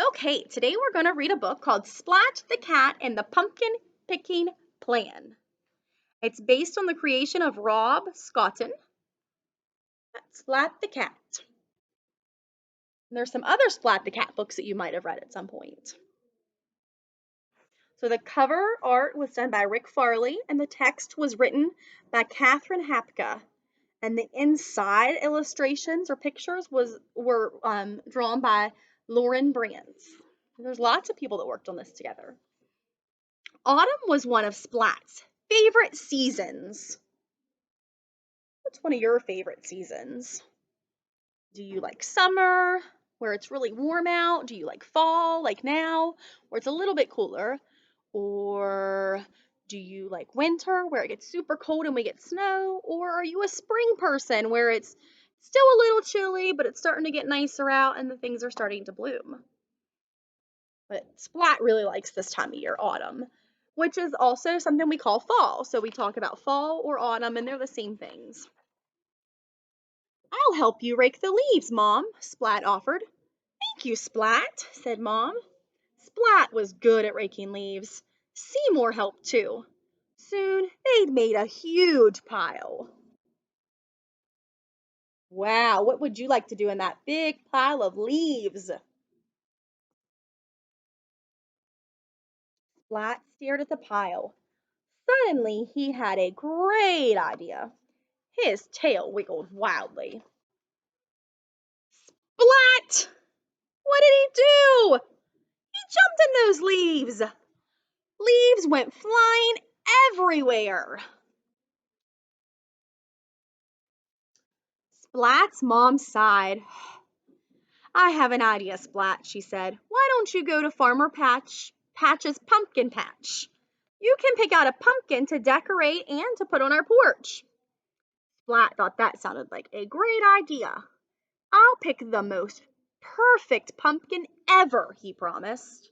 Okay, today we're going to read a book called Splat the Cat and the Pumpkin Picking Plan. It's based on the creation of Rob Scotton. Splat the Cat. And there's some other Splat the Cat books that you might have read at some point. So the cover art was done by Rick Farley and the text was written by Catherine Hapka. And the inside illustrations or pictures were drawn by Lauren Brands. There's lots of people that worked on this together. Autumn was one of Splat's favorite seasons. What's one of your favorite seasons? Do you like summer, where it's really warm out? Do you like fall, like now, where it's a little bit cooler? Or do you like winter, where it gets super cold and we get snow? Or are you a spring person, where it's still a little chilly, but it's starting to get nicer out and the things are starting to bloom? But Splat really likes this time of year, autumn, which is also something we call fall. So we talk about fall or autumn, and they're the same things. I'll help you rake the leaves, Mom, Splat offered. Thank you, Splat, said Mom. Splat was good at raking leaves. Seymour helped too. Soon they'd made a huge pile. Wow, what would you like to do in that big pile of leaves? Splat stared at the pile. Suddenly, he had a great idea. His tail wiggled wildly. Splat! What did he do? He jumped in those leaves. Leaves went flying everywhere. Splat's mom sighed. I have an idea, Splat, she said. Why don't you go to Farmer Patch's pumpkin patch? You can pick out a pumpkin to decorate and to put on our porch. Splat thought that sounded like a great idea. I'll pick the most perfect pumpkin ever, he promised.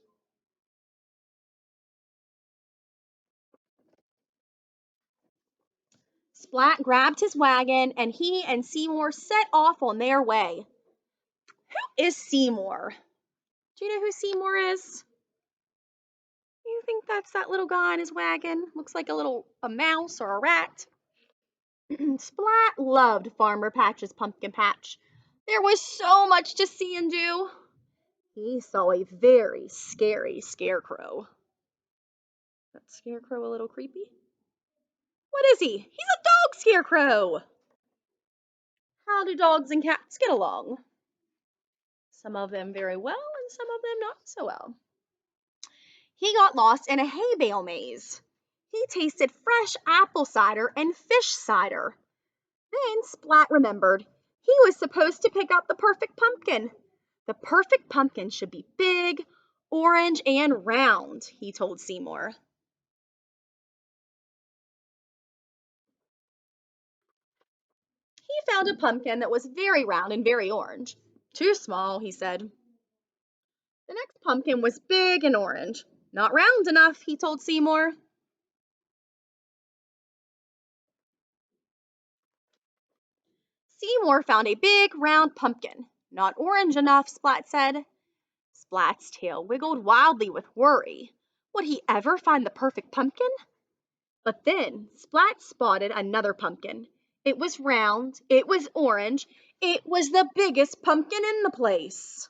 Splat grabbed his wagon and he and Seymour set off on their way. Who is Seymour? Do you know who Seymour is? You think that's that little guy in his wagon? Looks like a mouse or a rat. Splat loved Farmer Patch's pumpkin patch. There was so much to see and do. He saw a very scary scarecrow. That scarecrow a little creepy? What is he? He's a dog scarecrow. How do dogs and cats get along? Some of them very well and some of them not so well. He got lost in a hay bale maze. He tasted fresh apple cider and fish cider. Then Splat remembered he was supposed to pick out the perfect pumpkin. The perfect pumpkin should be big, orange, and round, he told Seymour. He found a pumpkin that was very round and very orange. Too small, he said. The next pumpkin was big and orange. Not round enough, he told Seymour. Seymour found a big, round pumpkin. Not orange enough, Splat said. Splat's tail wiggled wildly with worry. Would he ever find the perfect pumpkin? But then Splat spotted another pumpkin. It was round, it was orange, it was the biggest pumpkin in the place.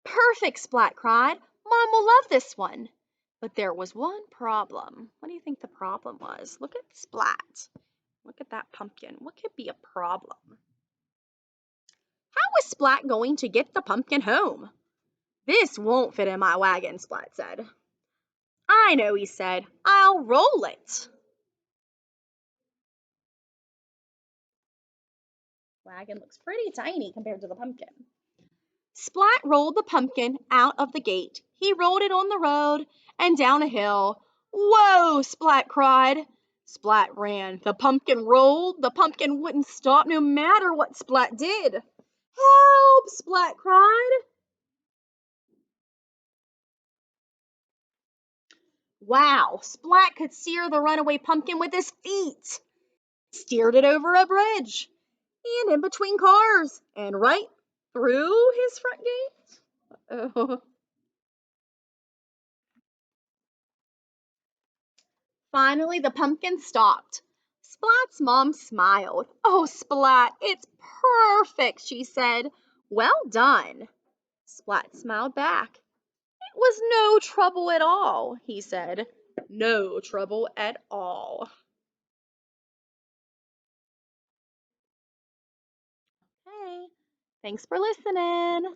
Perfect, Splat cried. Mom will love this one. But there was one problem. What do you think the problem was? Look at Splat. Look at that pumpkin. What could be a problem? How was Splat going to get the pumpkin home? This won't fit in my wagon, Splat said. I know, he said. I'll roll it. Wagon looks pretty tiny compared to the pumpkin. Splat rolled the pumpkin out of the gate. He rolled it on the road and down a hill. Whoa, Splat cried. Splat ran. The pumpkin rolled. The pumpkin wouldn't stop no matter what Splat did. Help, Splat cried. Wow, Splat could steer the runaway pumpkin with his feet. Steered it over a bridge and in between cars and right Through his front gate? Oh. Finally, the pumpkin stopped. Splat's mom smiled. Oh, Splat, it's perfect, she said. Well done. Splat smiled back. It was no trouble at all, he said. No trouble at all. Hey, thanks for listening.